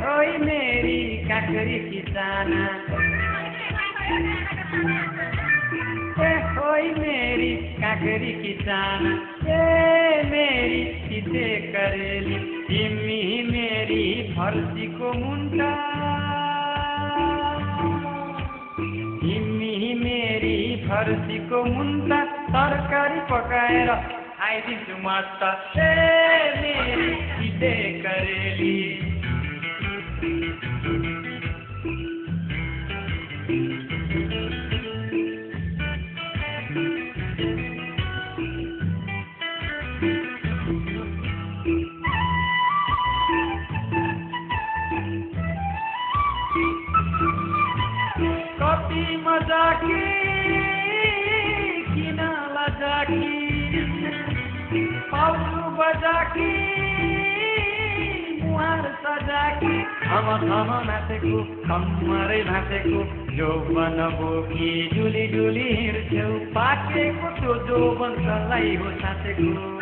होई मेरी काकरी की चाना होई मेरी काकरी की चाना मेरी सीधे करेली तिमी मेरी फर्सी को मुन्टा तिमी मेरी फर्सी को मुन्टा तरकारी पकाएर खाइदिन्छु मस्त मेरी सीधे करेली कति मजाकी किन लजाकी पाउनु बजाकी मुहार सजाकी थम थम नाचेको कम्मरै भाँचेको यौवन बोकी डुली डुली हिँड्छौ पाकेको त्यो यौवन सलाई हो साँचेको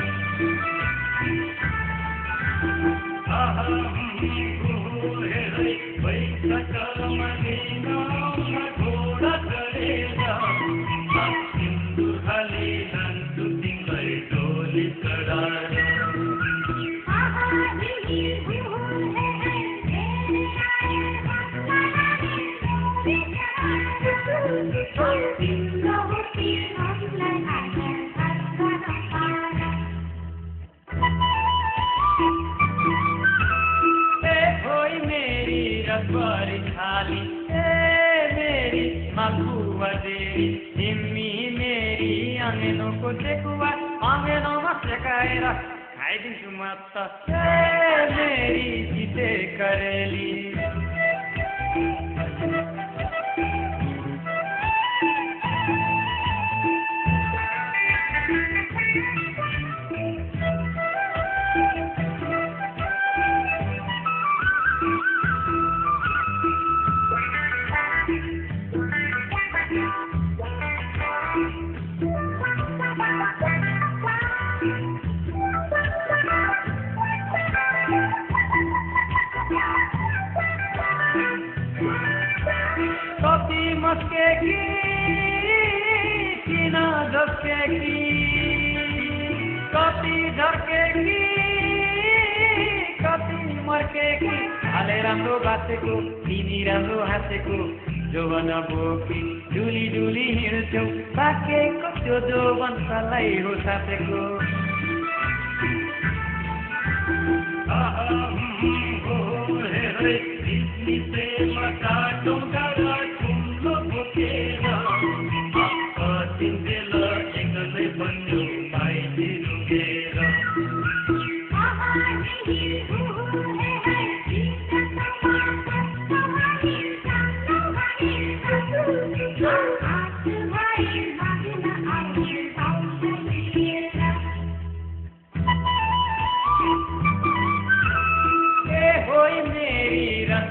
रसभरी थाली मेरी मालपुवा देरी तिमी मेरी अँगेनोको चेकुवा अँगेनोमा सेकाएर खाइदिन्छु म त मेरी सीधे करेली कति मस्केकी किन झस्केकी कति झर्केकी कति मर्केकी हाले राम्रो बाँचेको तिमी राम्रो हाँसेको जोवन बोकी डुली डुली हिँड्छौ पाकेको त्यो जोवन सलाई हो साँचेको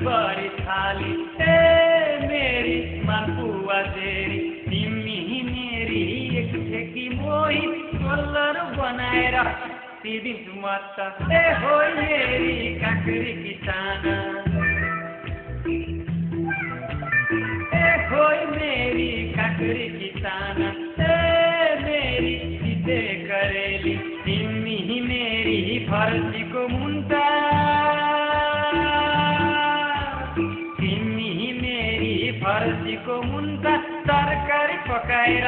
रसभरी थाली मेरी मालपुवा देरी तिमी मेरी एक ठेकी मोही सोलर बनाएर पिदिन्छु म त होई मेरी काकरी की चाना होई मेरी काकरी की चाना मेरी सीधे करेली तिमी मेरी फर्सी को मुन्टा फर्सीको मुन्टा तरकारी पकाएर